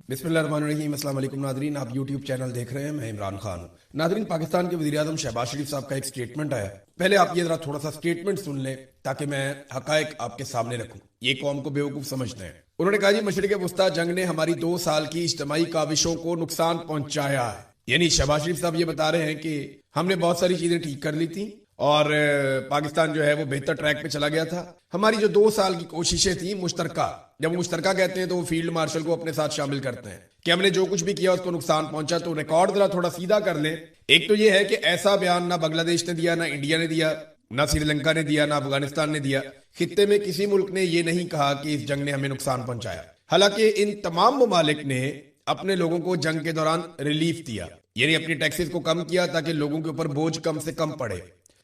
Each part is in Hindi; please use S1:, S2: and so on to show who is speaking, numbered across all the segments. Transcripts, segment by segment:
S1: बिस्मिल्लाहिर्रहमानिर्रहीम। अस्सलाम वालेकुम नादरीन, आप यूट्यूब चैनल देख रहे हैं। मैं इमरान खान हूं। नादरीन, पाकिस्तान के वज़ीर आज़म शहबाज शरीफ साहब का एक स्टेटमेंट आया। पहले आप ये जरा थोड़ा सा स्टेटमेंट सुन लें ताकि मैं हकायक आपके सामने रखूं। ये कौम को बेवकूफ समझते हैं। उन्होंने कहा, जी मशरिक़ वस्ता जंग ने हमारी 2 साल की इज्तिमाई काविशों को नुकसान पहुंचाया है। यानी शहबाज शरीफ साहब ये बता रहे हैं कि हमने बहुत सारी चीजें ठीक कर ली थी और पाकिस्तान जो है वो बेहतर ट्रैक पे चला गया था। हमारी जो 2 साल की कोशिशें थी मुश्तरका, जब वो मुश्तरका कहते हैं तो वो फील्ड मार्शल को अपने साथ शामिल करते हैं कि हमने जो कुछ भी किया उसको नुकसान पहुंचा। तो रिकॉर्ड जरा थोड़ा सीधा कर लें। एक तो ये है कि ऐसा बयान ना बांग्लादेश ने दिया, ना इंडिया ने दिया, ना श्रीलंका ने दिया, ना अफगानिस्तान ने दिया। खित्ते में किसी मुल्क ने यह नहीं कहा कि इस जंग ने हमें नुकसान पहुंचाया। हालांकि इन तमाम ममालिक ने अपने लोगों को जंग के दौरान रिलीफ दिया, यानी अपनी टैक्सेस को कम किया ताकि लोगों के ऊपर बोझ कम से कम पड़े,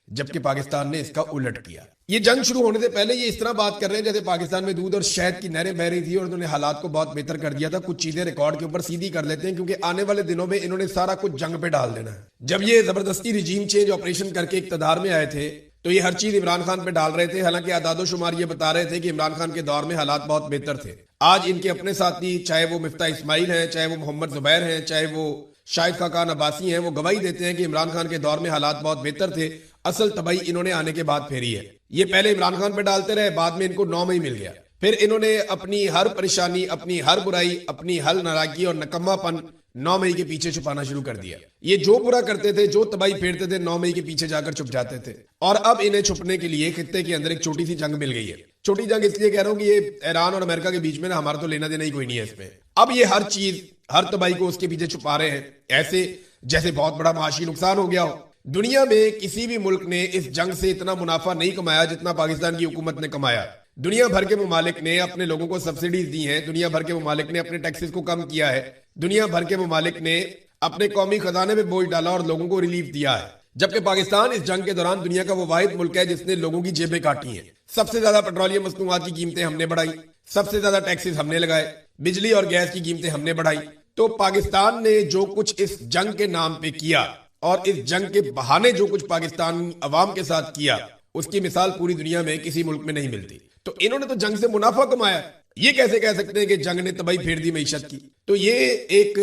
S1: जबकि पाकिस्तान ने इसका उलट किया। ये जंग शुरू होने से पहले ये इस तरह बात कर रहे हैं जैसे पाकिस्तान में दूध और शहद की नहरें बह रही थी और उन्होंने हालात को बहुत बेहतर कर दिया था। कुछ चीजें रिकॉर्ड के ऊपर सीधी कर लेते हैं क्योंकि आने वाले दिनों में इन्होंने सारा कुछ जंग पे डाल देना है। जब ये जबरदस्ती रिजीम चेंज ऑपरेशन करके इक्तदार में आए थे तो ये हर चीज इमरान खान पे डाल रहे थे। हालांकि आदादो शुमार ये बता रहे थे कि इमरान खान के दौर में हालात बहुत बेहतर थे। आज इनके अपने साथी, चाहे वो मिफ्ता इस्माइल हैं, चाहे वो मोहम्मद जुबैर हैं, चाहे वो शाहिद खाकान अब्बासी हैं, वो गवाही देते हैं कि इमरान खान के दौर में हालात बहुत बेहतर थे। असल तबाही इन्होंने आने के बाद फेरी है। ये पहले इमरान खान पे डालते रहे, बाद में इनको 9 मई मिल गया। फिर इन्होंने अपनी हर परेशानी, अपनी हर बुराई, अपनी हर नाराजगी और नकम्मापन 9 मई के पीछे छुपाना शुरू कर दिया। ये जो बुरा करते थे, जो तबाही फेरते थे, 9 मई के पीछे जाकर छुप जाते थे। और अब इन्हें छुपने के लिए खित्ते के अंदर एक छोटी सी जंग मिल गई है। छोटी जंग इसलिए कह रहा हूं कि ये ईरान और अमेरिका के बीच में ना, हमारा तो लेना देना ही कोई नहीं है इसमें। अब ये हर चीज, हर तबाही को उसके पीछे छुपा रहे हैं, ऐसे जैसे बहुत बड़ा माशी नुकसान हो गया हो। दुनिया में किसी भी मुल्क ने इस जंग से इतना मुनाफा नहीं कमाया जितना पाकिस्तान की हुकूमत ने कमाया। दुनिया भर के ममालिक ने अपने लोगों को सब्सिडीज दी हैं, दुनिया भर के ममालिक ने अपने टैक्सेस को कम किया है, दुनिया भर के ममालिक ने अपने कौमी खजाने में बोझ डाला और लोगों को रिलीफ दिया है। जबकि पाकिस्तान इस जंग के दौरान दुनिया का वो वाहिद मुल्क है जिसने लोगों की जेबें काटी हैं। सबसे ज्यादा पेट्रोलियम मसनूआत की कीमतें हमने बढ़ाई, सबसे ज्यादा टैक्सेस हमने लगाए, बिजली और गैस की कीमतें हमने बढ़ाई। तो पाकिस्तान ने जो कुछ इस जंग के नाम पे किया और इस जंग के बहाने जो कुछ पाकिस्तान अवाम के साथ किया, उसकी मिसाल पूरी दुनिया में किसी मुल्क में नहीं मिलती। तो इन्होंने तो जंग से मुनाफा कमाया। ये कैसे कह सकते हैं कि जंग ने तबाही फेर दी मईशत की? तो ये एक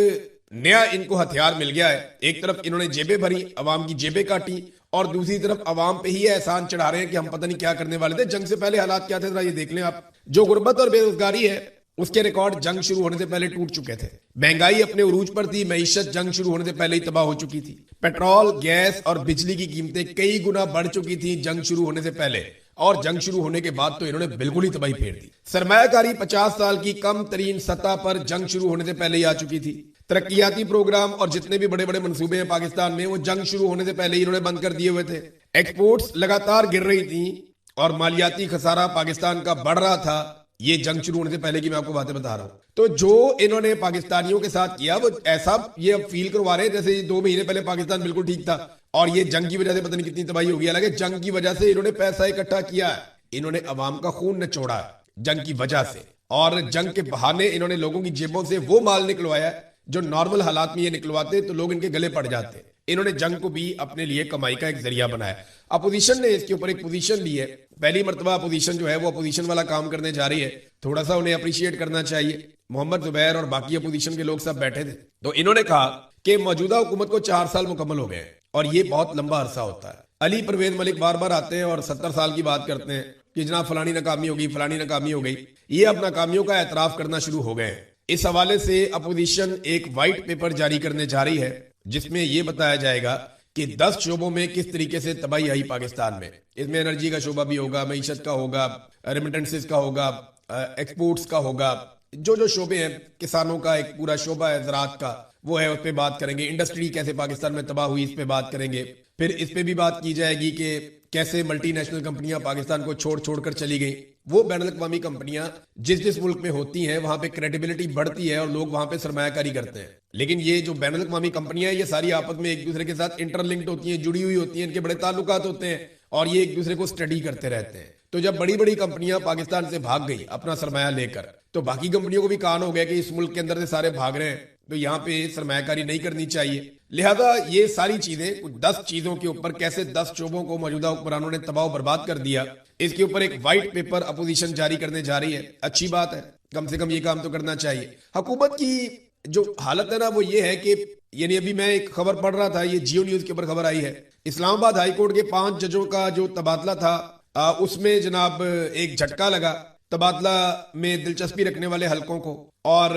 S1: नया इनको हथियार मिल गया है। एक तरफ इन्होंने जेबें भरी, अवाम की जेबें काटी, और दूसरी तरफ अवाम पे ही एहसान चढ़ा रहे हैं कि हम पता नहीं क्या करने वाले थे। जंग से पहले हालात क्या थे जरा ये देख लें आप। जो गुर्बत और बेरोजगारी है उसके रिकॉर्ड जंग शुरू होने से पहले टूट चुके थे। महंगाई अपने उरूज पर थी, मईशत जंग शुरू होने से पहले ही तबाह हो चुकी थी। पेट्रोल, गैस और बिजली की कीमतें कई गुना बढ़ चुकी थी जंग शुरू होने से पहले, और जंग शुरू होने के बाद तो इन्होंने बिल्कुल ही तबाही फेर दी। सरमायाकारी 50 साल की कम तरीन सतह पर जंग शुरू होने से पहले ही आ चुकी थी। तरक्याती प्रोग्राम और जितने भी बड़े बड़े मंसूबे हैं पाकिस्तान में, वो जंग शुरू होने से पहले ही इन्होंने बंद कर दिए हुए थे। एक्सपोर्ट्स लगातार गिर रही थी और मालियाती खसारा पाकिस्तान का बढ़ रहा था। ये जंग शुरू होने से पहले की मैं आपको बातें बता रहा हूं। तो जो इन्होंने पाकिस्तानियों के साथ किया वो ऐसा ये अब फील करवा रहे हैं जैसे 2 महीने पहले पाकिस्तान बिल्कुल ठीक था और ये जंग की वजह से पता नहीं कितनी तबाही होगी। हालांकि जंग की वजह से इन्होंने पैसा इकट्ठा किया है, इन्होंने अवाम का खून निचोड़ा जंग की वजह से, और जंग के बहाने इन्होंने लोगों की जेबों से वो माल निकलवाया जो नॉर्मल हालात में ये निकलवाते तो लोग इनके गले पड़ जाते। इन्होंने जंग को भी अपने लिए कमाई का एक जरिया बनाया। अपोजिशन ने इसके ऊपर एक पोजीशन ली है। पहली मर्तबा अपोजिशन जो है वो अपोजिशन वाला काम करने जा रही है। थोड़ा सा उन्हें अप्रिशिएट करना चाहिए। मोहम्मद जुबैर और बाकी अपोजिशन के लोग सब बैठे थे तो इन्होंने कहा कि मौजूदा हुकूमत को 4 साल मुकम्मल हो गए और ये बहुत लंबा अरसा होता है। अली परवेज मलिक बार बार आते हैं और 70 साल की बात करते हैं कि जनाब फलानी नाकामी हो गई, फलानी नाकामी हो गई। ये अब नाकामियों का एतराफ करना शुरू हो गए हैं। इस हवाले से अपोजिशन एक व्हाइट पेपर जारी करने जा रही है जिसमें यह बताया जाएगा कि 10 शोबों में किस तरीके से तबाही आई पाकिस्तान में। इसमें एनर्जी का शोबा भी होगा, मईशत का होगा, रेमिटेंसेस का होगा, एक्सपोर्ट्स का होगा, जो जो शोबे हैं, किसानों का एक पूरा शोबा है, ज़राअत का, वो है, उस पर बात करेंगे। इंडस्ट्री कैसे पाकिस्तान में तबाह हुई, इस पे बात करेंगे। फिर इस पे भी बात की जाएगी कि कैसे मल्टीनेशनल कंपनियां पाकिस्तान को छोड़ छोड़कर चली गई। वो बैनुल अक़वामी कंपनियां जिस जिस मुल्क में होती हैं वहां पे क्रेडिबिलिटी बढ़ती है और लोग वहां पे सरमायाकारी करते हैं। लेकिन ये जो बैनुल अक़वामी कंपनियां हैं ये सारी आपस में एक दूसरे के साथ इंटरलिंक्ड होती हैं, जुड़ी हुई होती हैं, इनके बड़े ताल्लुकात होते हैं और ये एक दूसरे को स्टडी करते रहते हैं। तो जब बड़ी बड़ी कंपनियां पाकिस्तान से भाग गई अपना सरमाया लेकर, तो बाकी कंपनियों को भी कान हो गया कि इस मुल्क के अंदर से सारे भाग रहे हैं तो यहाँ पे सरमायाकारी नहीं करनी चाहिए। लिहाजा ये सारी चीजें, कुछ 10 चीजों के ऊपर कैसे 10 शोबों को मौजूदा हुक्मरानों ने तबाह बर्बाद कर दिया, इसके ऊपर एक व्हाइट पेपर अपोजिशन जारी करने जा रही है। अच्छी बात है, कम से कम ये काम तो करना चाहिए। हुकूमत की जो हालत है ना वो ये है कि यानी अभी मैं एक खबर पढ़ रहा था, ये जियो न्यूज के ऊपर खबर आई है, इस्लामाबाद हाई कोर्ट के 5 जजों का जो तबादला था उसमें जनाब एक झटका लगा तबादला में दिलचस्पी रखने वाले हलकों को, और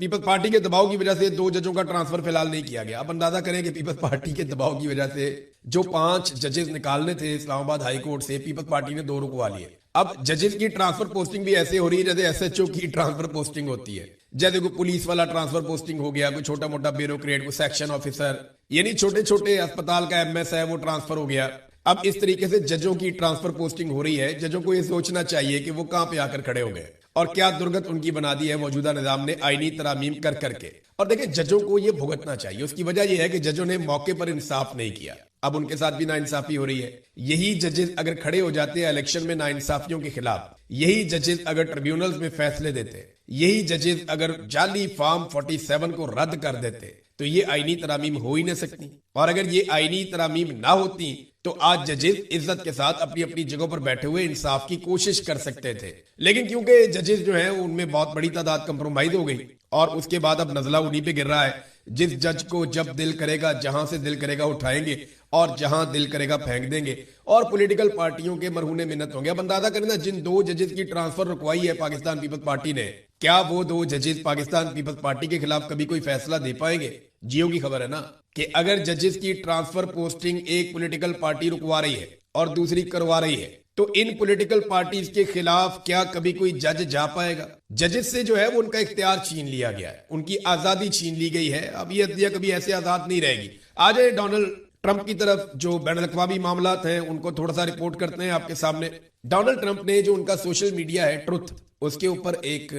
S1: पीपल्स पार्टी के दबाव की वजह से 2 जजों का ट्रांसफर फिलहाल नहीं किया गया। अब अंदाजा करें कि पीपल्स पार्टी के दबाव की वजह से जो 5 जजेस निकालने थे इस्लामाबाद हाई कोर्ट से, पीपल्स पार्टी ने 2 रुकवा लिए। अब जजेस की ट्रांसफर पोस्टिंग भी ऐसे हो रही है जैसे एसएचओ की ट्रांसफर पोस्टिंग होती है, जैसे कोई पुलिस वाला ट्रांसफर पोस्टिंग हो गया, कोई छोटा मोटा ब्यूरोक्रेट, कोई सेक्शन ऑफिसर, यानी छोटे छोटे अस्पताल का एमएस है वो ट्रांसफर हो गया। अब इस तरीके से जजों की ट्रांसफर पोस्टिंग हो रही है। जजों को ये सोचना चाहिए कि वो कहां पे आकर खड़े हो गए और क्या दुर्गत उनकी बना दी है मौजूदा निजाम ने आईनी तरामीम कर करके। और देखिए जजों को ये भुगतना चाहिए, उसकी वजह यह है कि जजों ने मौके पर इंसाफ नहीं किया, अब उनके साथ भी नाइंसाफी हो रही है। यही जजेस अगर खड़े हो जाते हैं इलेक्शन में नाइंसाफियों के खिलाफ, यही जजेस अगर ट्रिब्यूनल्स में फैसले देते, यही जजेस अगर जाली फॉर्म 47 को रद्द कर देते, तो ये आईनी तरामीम हो ही नहीं सकती। और अगर ये आईनी तरामीम ना होती तो आज जजेस इज्जत के साथ अपनी अपनी जगहों पर बैठे हुए इंसाफ की कोशिश कर सकते थे। लेकिन क्योंकि जजेस जो हैं उनमें बहुत बड़ी तादाद कंप्रोमाइज हो गई और उसके बाद अब नजला उन्हीं पे गिर रहा है। जिस जज को जब दिल करेगा, जहां से दिल करेगा उठाएंगे और जहां दिल करेगा फेंक देंगे, और पॉलिटिकल पार्टियों के मरहूने मिन्नत होंगे। अब अंदाजा करें ना, जिन 2 जजेस की ट्रांसफर रुकवाई है पाकिस्तान पीपल्स पार्टी ने, क्या वो 2 जजेस पाकिस्तान पीपल्स पार्टी के खिलाफ कभी कोई फैसला दे पाएंगे? जियो की खबर है ना कि अगर जजेस की ट्रांसफर पोस्टिंग एक पॉलिटिकल पार्टी रुकवा रही है और दूसरी करवा रही है, तो इन पॉलिटिकल पार्टीज के खिलाफ क्या कभी कोई जज जा पाएगा? जजेस से जो है वो उनका इख्तियार छीन लिया गया है, उनकी आजादी छीन ली गई है। अब ये अदलिया कभी ऐसे आजाद नहीं रहेगी। आ जाए डोनाल्ड ट्रंप की तरफ, जो बैन अल-अक़वामी मामलात हैं उनको थोड़ा सा रिपोर्ट करते हैं आपके सामने। डोनाल्ड ट्रंप ने जो उनका सोशल मीडिया है ट्रुथ, उसके ऊपर एक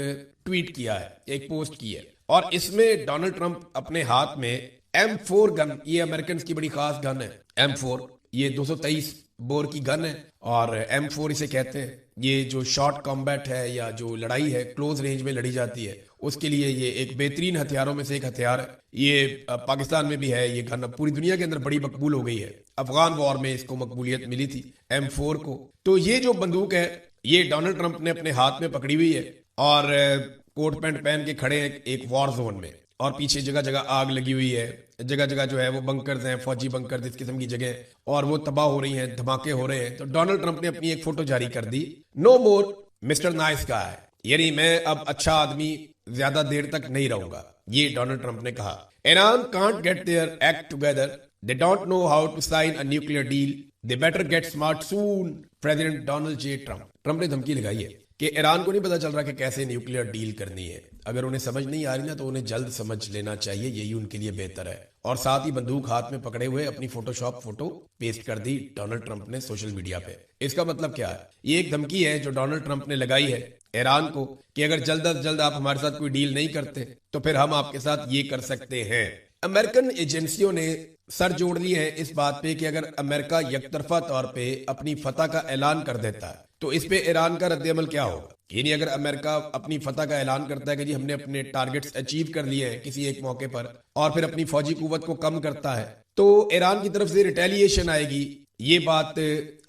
S1: ट्वीट किया है, एक पोस्ट की है, और इसमें डोनाल्ड ट्रंप अपने हाथ में M4 गन, ये अमेरिकन की बड़ी खास गन है M4, ये 223 बोर की गन है और M4 इसे कहते हैं। ये जो शॉर्ट कॉम्बैट है या जो लड़ाई है क्लोज रेंज में लड़ी जाती है, उसके लिए ये एक बेहतरीन हथियारों में से एक हथियार है। ये पाकिस्तान में भी है, ये गन अब पूरी दुनिया के अंदर बड़ी मकबूल हो गई है। अफगान वॉर में इसको मकबूलियत मिली थी M4 को। तो ये जो बंदूक है ये डोनाल्ड ट्रंप ने अपने हाथ में पकड़ी हुई है और कोट पैंट पहन के खड़े हैं एक वॉर जोन में, और पीछे जगह जगह आग लगी हुई है, जगह जगह जो है वो बंकर्स हैं, फौजी बंकर्स इस किस्म की जगह, और वो तबाह हो रही हैं, धमाके हो रहे हैं। तो डोनाल्ड ट्रंप ने अपनी एक फोटो जारी कर दी, नो मोर मिस्टर नाइस गाय, यानी मैं अब अच्छा आदमी ज्यादा देर तक नहीं रहूंगा, ये डोनाल्ड ट्रंप ने कहा। Iran can't get their act together, they don't know how to sign a nuclear deal, they better get smart soon, president Donald J Trump. Trump ने धमकी लगाई है कि ईरान को नहीं पता चल रहा कि कैसे न्यूक्लियर डील करनी है। अगर उन्हें समझ नहीं आ रही ना तो उन्हें जल्द समझ लेना चाहिए, यही उनके लिए बेहतर है। और साथ ही बंदूक हाथ में पकड़े हुए अपनी फोटोशॉप फोटो पेस्ट कर दी डोनाल्ड ट्रंप ने सोशल मीडिया पे। इसका मतलब क्या है? ये एक धमकी है जो डोनाल्ड ट्रंप ने लगाई है ईरान को कि अगर जल्द अज जल्द आप हमारे साथ कोई डील नहीं करते तो फिर हम आपके साथ ये कर सकते हैं। अमेरिकन एजेंसियों ने सर जोड़ लिए हैं इस बात पे कि अगर अमेरिका यकतरफा तौर पे अपनी फतह का ऐलान कर देता है तो इस पे ईरान का रद्द-ए-अमल क्या होगा। यानी अगर अमेरिका अपनी फतह का ऐलान करता है कि जी हमने अपने टारगेट्स अचीव कर लिए हैं किसी एक मौके पर, और फिर अपनी फौजी कुव्वत को कम करता है, तो ईरान की तरफ से रिटेलिएशन आएगी। ये बात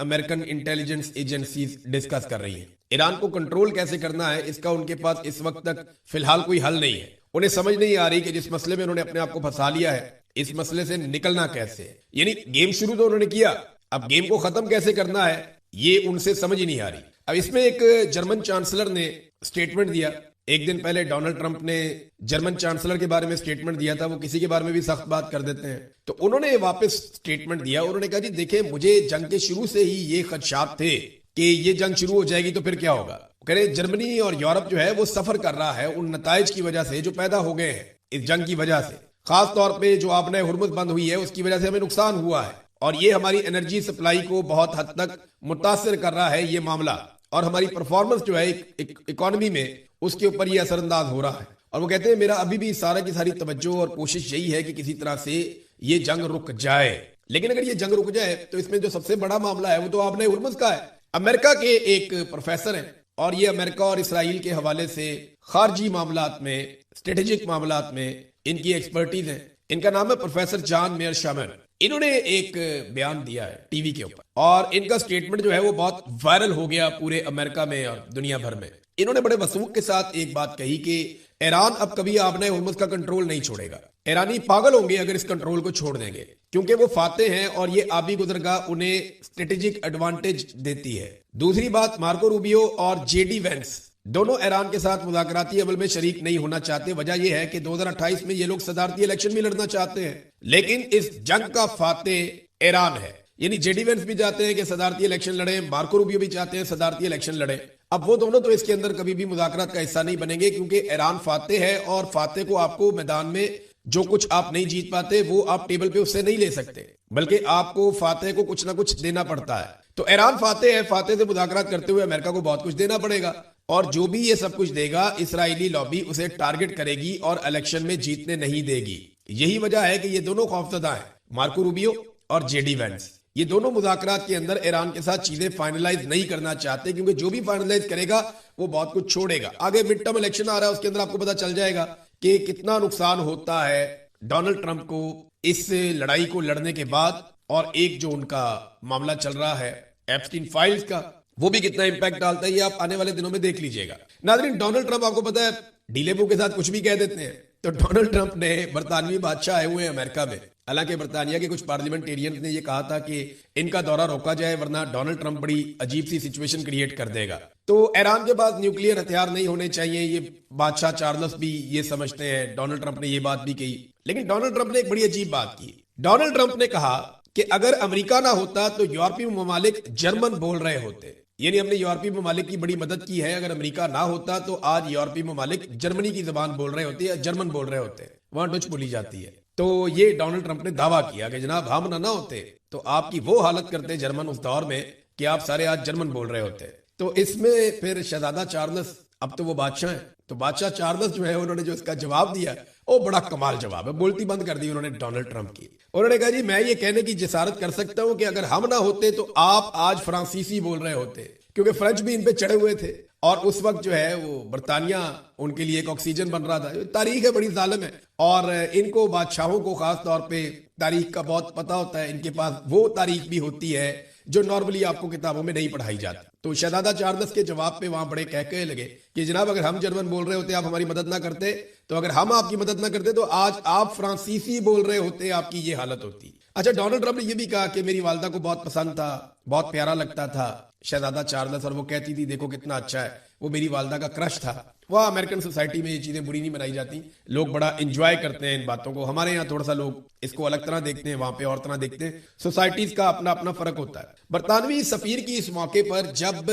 S1: अमेरिकन इंटेलिजेंस एजेंसीज डिस्कस कर रही है। ईरान को कंट्रोल कैसे करना है इसका उनके पास इस वक्त तक फिलहाल कोई हल नहीं है। उन्हें समझ नहीं आ रही कि जिस मसले में उन्होंने अपने आप को फंसा लिया है, इस मसले से निकलना कैसे है। यानी गेम शुरू तो उन्होंने किया, अब गेम को खत्म कैसे करना है ये उनसे समझ ही नहीं आ रही। अब इसमें एक जर्मन चांसलर ने स्टेटमेंट दिया। एक दिन पहले डोनाल्ड ट्रंप ने जर्मन चांसलर के बारे में स्टेटमेंट दिया था, वो किसी के बारे में भी सख्त बात कर देते हैं, तो उन्होंने वापस स्टेटमेंट दिया। उन्होंने कहा जी देखिए, मुझे जंग के शुरू से ही ये खदशात थे कि ये जंग शुरू हो जाएगी तो फिर क्या होगा। कह रहे जर्मनी और यूरोप जो है वो सफर कर रहा है उन नताइज की वजह से जो पैदा हो गए हैं इस जंग की वजह से। खास तौर पे जो आपने हुर्मुज़ बंद हुई है उसकी वजह से हमें नुकसान हुआ है, और ये हमारी एनर्जी सप्लाई को बहुत हद तक मुतासिर कर रहा है ये मामला, और हमारी परफॉर्मेंस जो है इकोनॉमी में उसके ऊपर ये असरअंदाज हो रहा है। और वो कहते हैं मेरा अभी भी सारा की सारी तवज्जो और कोशिश यही है कि किसी तरह से ये जंग रुक जाए। लेकिन अगर ये जंग रुक जाए तो इसमें जो सबसे बड़ा मामला है वो तो आपने हुर्मुज़ का है। अमेरिका के एक प्रोफेसर हैं और ये अमेरिका और इसराइल के हवाले से खारजी मामलात में, स्ट्रेटेजिक मामलात में इनकी एक्सपर्टीज है। इनका नाम है प्रोफेसर जॉन मेयर शामर। इन्होंने एक बयान दिया है टीवी के ऊपर, और इनका स्टेटमेंट जो है वो बहुत वायरल हो गया पूरे अमेरिका में और दुनिया भर में। इन्होंने बड़े वसूख के साथ एक बात कही कि ईरान अब कभी आबना हुर्मुज का कंट्रोल नहीं छोड़ेगा। ईरानी पागल होंगे अगर इस कंट्रोल को छोड़ देंगे, क्योंकि वो फाते हैं और ये आबी गुजरगाह उन्हें स्ट्रेटेजिक एडवांटेज देती है। दूसरी बात, मार्को रूबियो और जेडी वेंस दोनों ईरान के साथ मुज़ाकराती अमल में शरीक नहीं होना चाहते। वजह यह है कि 2028 में ये लोग सदारती इलेक्शन भी लड़ना चाहते हैं, लेकिन इस जंग का फाते ईरान है। यानी जेडी वेंस भी चाहते हैं कि सदारती इलेक्शन लड़े, मार्को रूबियो भी चाहते हैं सदारती इलेक्शन लड़े। अब वो दोनों तो इसके अंदर कभी भी मुज़ाकरात का हिस्सा नहीं बनेंगे, क्योंकि ईरान फाते है और फाते को आपको मैदान में जो कुछ आप नहीं जीत पाते वो आप टेबल पे उससे नहीं ले सकते, बल्कि आपको फाते को कुछ ना कुछ देना पड़ता है। तो ईरान फाते है, फाते से मुज़ाकरात करते हुए अमेरिका को बहुत कुछ देना पड़ेगा, और जो भी ये सब कुछ देगा इसराइली लॉबी उसे टारगेट करेगी और इलेक्शन में जीतने नहीं देगी। यही वजह है कि ये दोनों खौफजदा हैं, मार्को रूबियो और जेडी वेंस। ये दोनों मुज़ाकरात के अंदर ईरान के साथ चीजें फाइनलाइज नहीं करना चाहते, क्योंकि जो भी फाइनलाइज करेगा वो बहुत कुछ छोड़ेगा। आगे मिड टर्म इलेक्शन आ रहा है, उसके अंदर आपको पता चल जाएगा कि कितना नुकसान होता है डोनाल्ड ट्रंप को इस लड़ाई को लड़ने के बाद, और एक जो उनका मामला चल रहा है एप्स्टीन फाइल्स का, वो भी कितना इंपैक्ट डालता है, ये आप आने वाले दिनों में देख लीजिएगा। नाज़रीन, डोनाल्ड ट्रंप आपको पता है ढीले मुंह के साथ कुछ भी कह देते हैं। तो डोनाल्ड ट्रंप ने बरतानवी बादशाह आए हुए हैं अमेरिका में, हालांकि बरतानिया के कुछ पार्लियामेंटेरियंस ने यह कहा था कि इनका दौरा रोका जाए वरना डोनाल्ड ट्रंप बड़ी अजीब सी सिचुएशन क्रिएट कर देगा। तो ईरान के पास न्यूक्लियर हथियार नहीं होने चाहिए, ये बादशाह चार्ल्स भी ये समझते हैं। डोनाल्ड ट्रंप ने ये बात भी कही, लेकिन डोनाल्ड ट्रंप ने एक बड़ी अजीब बात की। डोनाल्ड ट्रंप ने कहा कि अगर अमेरिका ना होता तो यूरोपीय ममालिक जर्मन बोल रहे होते। यानी हमने यूरोपीय ममालिक की बड़ी मदद की है, अगर अमेरिका ना होता तो आज यूरोपीय ममालिक जर्मनी की जबान बोल रहे होते या जर्मन बोल रहे होते, वहां डच बोली जाती है। तो ये डोनाल्ड ट्रंप ने दावा किया कि जनाब हम ना होते तो आपकी वो हालत करते जर्मन उस दौर में कि आप सारे आज जर्मन बोल रहे होते। तो इसमें फिर शहजादा चार्ल्स, अब तो वो बादशाह है, तो बादशाह चार्ल्स जो है उन्होंने जो इसका जवाब दिया वो बड़ा कमाल जवाब है। बोलती बंद कर दी उन्होंने डोनाल्ड ट्रंप की। उन्होंने कहा जी मैं ये कहने की जिसारत कर सकता हूं कि अगर हम ना होते तो आप आज फ्रांसीसी बोल रहे होते, क्योंकि फ्रेंच भी इन पे चढ़े हुए थे और उस वक्त जो है वो बरतानिया उनके लिए एक ऑक्सीजन बन रहा था। तारीख है बड़ी जालिम है और इनको बादशाहों को खास तौर पे तारीख का बहुत पता होता है। इनके पास वो तारीख भी होती है जो नॉर्मली आपको किताबों में नहीं पढ़ाई जाती। तो शहजादा चार्ल्स के जवाब पे वहां बड़े कहके लगे कि जनाब अगर हम जर्मन बोल रहे होते, आप हमारी मदद ना करते, तो अगर हम आपकी मदद ना करते तो आज आप फ्रांसीसी बोल रहे होते, आपकी ये हालत होती। अच्छा, डोनाल्ड ट्रंप ने यह भी कहा कि मेरी वालदा को बहुत पसंद था, बहुत प्यारा लगता था शहजादा चार्ल्स, और वो कहती थी देखो कितना अच्छा है, वो मेरी वालदा का क्रश था। वह अमेरिकन सोसाइटी में ये चीजें बुरी नहीं बनाई जाती, लोग बड़ा एंजॉय करते हैं इन बातों को। हमारे यहाँ थोड़ा सा लोग इसको अलग तरह देखते हैं, वहां पे और तरह देखते हैं। सोसाइटीज का अपना अपना फर्क होता है। बरतानवी सफीर की इस मौके पर जब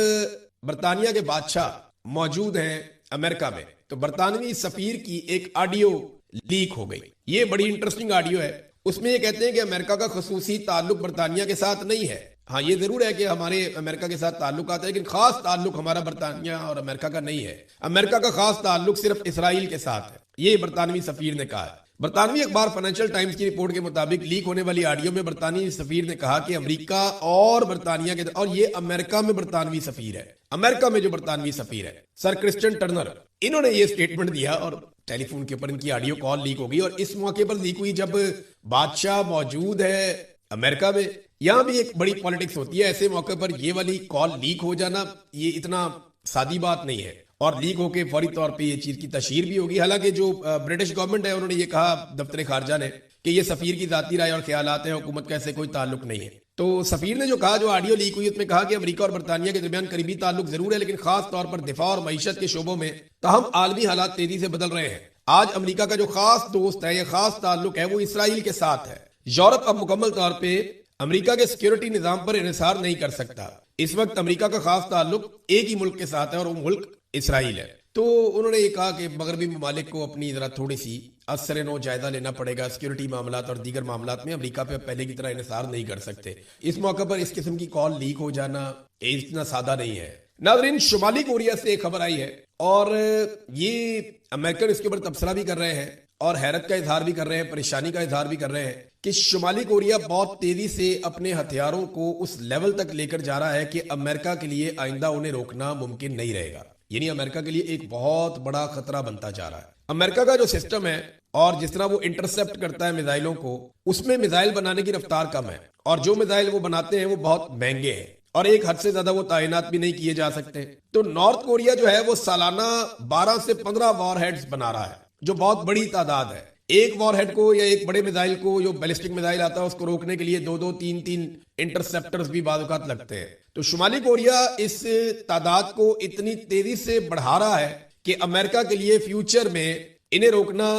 S1: बरतानिया के बादशाह मौजूद हैं अमेरिका में, तो बरतानवी सफीर की एक ऑडियो लीक हो गई। ये बड़ी इंटरेस्टिंग ऑडियो है। उसमें ये कहते हैं कि अमेरिका का खसूसी ताल्लुक बरतानिया के साथ नहीं है। हाँ, ये जरूर है कि हमारे अमेरिका के साथ ताल्लुक आता है, लेकिन खास ताल्लुक हमारा बरतानिया और अमेरिका का नहीं है। अमेरिका का खास ताल्लुक सिर्फ इसराइल के साथ है, ये बरतानवी सफीर ने कहा है। बरतानवी अखबार फाइनेंशियल टाइम्स की रिपोर्ट के मुताबिक लीक होने वाली ऑडियो में बरतानवी सफीर ने कहा कि अमेरिका और बरतानिया के, और ये अमेरिका में बरतानवी सफीर है, अमेरिका में जो बरतानवी सफीर है सर क्रिश्चियन टर्नर, इन्होंने ये स्टेटमेंट दिया और टेलीफोन के ऊपर इनकी ऑडियो कॉल लीक हो गई। और इस मौके पर लीक हुई जब बादशाह मौजूद है अमेरिका में। यहां भी एक बड़ी पॉलिटिक्स होती है, ऐसे मौके पर ये वाली कॉल लीक हो जाना ये इतना सादी बात नहीं है, और लीक होके फौरी तौर पे ये चीज की तशहीर भी होगी। हालांकि जो ब्रिटिश गवर्नमेंट है उन्होंने ये कहा, दफ्तर खारजा ने, कि ये सफीर की जाती राय और ख्यालात है, हुकूमत का ऐसे कोई ताल्लुक नहीं है। तो सफीर ने जो कहा, जो ऑडियो लीक हुई उसमें कहा कि अमेरिका और बरतानिया के दरमियान करीबी ताल्लुक जरूर है, लेकिन खास तौर पर दिफा और मईशत के शोबों में ताहम आलमी हालात तेजी से बदल रहे हैं। आज अमेरिका का जो खास दोस्त है या खास ताल्लुक है वो इसराइल के साथ है। यूरोप अब मुकम्मल तौर पे अमेरिका के सिक्योरिटी निजाम पर इन्हिसार नहीं कर सकता। इस वक्त अमेरिका का खास ताल्लुक एक ही मुल्क के साथ है और वो मुल्क इसराइल है। तो उन्होंने ये कहा कि मगरबी ममालिक को अपनी जरा थोड़ी सी असर नो जायजा लेना पड़ेगा। सिक्योरिटी मामलात और दीगर मामलात में अमेरिका पे पहले की तरह इन्हिसार नहीं कर सकते। इस मौके पर इस किस्म की कॉल लीक हो जाना इतना सादा नहीं है। नाज़रीन, शुमाली कोरिया से एक खबर आई है और ये अमेरिकन इसके ऊपर तबसरा भी कर रहे हैं और हैरत का इजहार भी कर रहे हैं, परेशानी का इजहार भी कर रहे हैं कि शुमाली कोरिया बहुत तेजी से अपने हथियारों को उस लेवल तक लेकर जा रहा है कि अमेरिका के लिए आइंदा उन्हें रोकना मुमकिन नहीं रहेगा। यानी अमेरिका के लिए एक बहुत बड़ा खतरा बनता जा रहा है। अमेरिका का जो सिस्टम है और जिस तरह वो इंटरसेप्ट करता है मिसाइलों को, उसमें मिसाइल बनाने की रफ्तार कम है और जो मिसाइल वो बनाते हैं वो बहुत महंगे हैं और एक हद से ज्यादा वो तैनात भी नहीं किए जा सकते। तो नॉर्थ कोरिया जो है वो सालाना 12 से 15 वॉरहेड्स बना रहा है, जो बहुत बड़ी तादाद है। एक वॉरहेड को या एक बड़े मिसाइल को, जो बैलिस्टिक मिसाइल आता है, उसको रोकने के लिए दो दो तीन तीन इंटरसेप्टर्स भी बाज़-औक़ात लगते हैं। तो शुमाली कोरिया इस तादाद को इतनी तेजी से बढ़ा रहा है कि अमेरिका के लिए फ्यूचर में इन्हें रोकना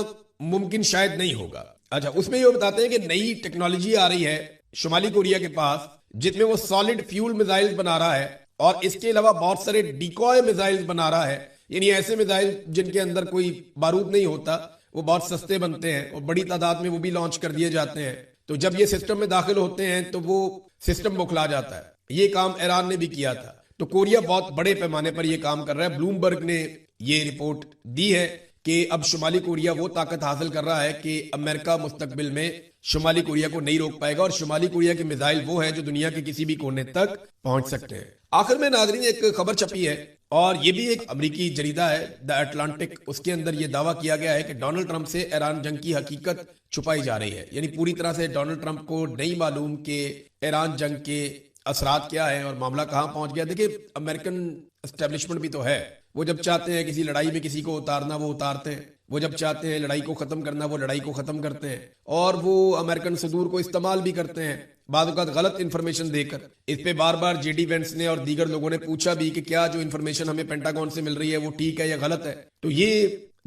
S1: मुमकिन शायद नहीं होगा। अच्छा, उसमें ये बताते हैं कि नई टेक्नोलॉजी आ रही है शुमाली कोरिया के पास, जिसमें वो सॉलिड फ्यूल मिसाइल बना रहा है और इसके अलावा बहुत सारे डिकॉय मिसाइल बना रहा है। यानी ऐसे मिसाइल जिनके अंदर कोई बारूद नहीं होता, वो बहुत सस्ते बनते हैं और बड़ी तादाद में वो भी लॉन्च कर दिए जाते हैं। तो जब ये सिस्टम में दाखिल होते हैं तो वो सिस्टम बौखला जाता है। ये काम ईरान ने भी किया था। तो कोरिया बहुत बड़े पैमाने पर ये काम कर रहा है। ब्लूमबर्ग ने ये रिपोर्ट दी है कि अब शुमाली कोरिया वो ताकत हासिल कर रहा है कि अमेरिका मुस्तकबिल में शुमाली कोरिया को नहीं रोक पाएगा और शुमाली कोरिया के मिसाइल वो है जो दुनिया के किसी भी कोने तक पहुंच सकते हैं। आखिर में नाज़रीन एक खबर छपी है और ये भी एक अमेरिकी जरीदा है, द अटलांटिक। उसके अंदर ये दावा किया गया है कि डोनाल्ड ट्रंप से ईरान जंग की हकीकत छुपाई जा रही है। यानी पूरी तरह से डोनाल्ड ट्रंप को नहीं मालूम कि ईरान जंग के असरात क्या है और मामला कहां पहुंच गया। देखिए, अमेरिकन एस्टेब्लिशमेंट भी तो है, वो जब चाहते हैं किसी लड़ाई में किसी को उतारना वो उतारते हैं, वो जब चाहते हैं लड़ाई को खत्म करना वो लड़ाई को खत्म करते हैं और वो अमेरिकन सदूर को इस्तेमाल भी करते हैं बाद वक़्त गलत इंफॉर्मेशन देकर। इस पे बार बार जेडी वेंस ने और दीगर लोगों ने पूछा भी कि क्या जो इंफॉर्मेशन हमें पेंटागन से मिल रही है वो ठीक है या गलत है। तो ये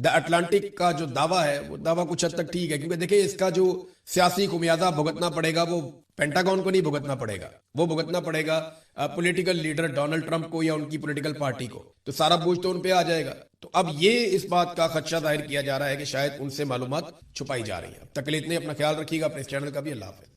S1: द अटलांटिक का जो दावा है वो दावा कुछ हद तक ठीक है, क्योंकि देखिए इसका जो सियासी खुमियाजा भुगतना पड़ेगा वो पेंटागन को नहीं भुगतना पड़ेगा, वो भुगतना पड़ेगा पॉलिटिकल लीडर डोनाल्ड ट्रंप को या उनकी पॉलिटिकल पार्टी को। तो सारा बोझ तो उन पे आ जाएगा। तो अब ये इस बात का खदशा जाहिर किया जा रहा है कि शायद उनसे मालूमात छुपाई जा रही है। तक के लिए इतने, अपना ख्याल रखिएगा, अपने इस चैनल का भी। अल्लाह हाफ़िज़।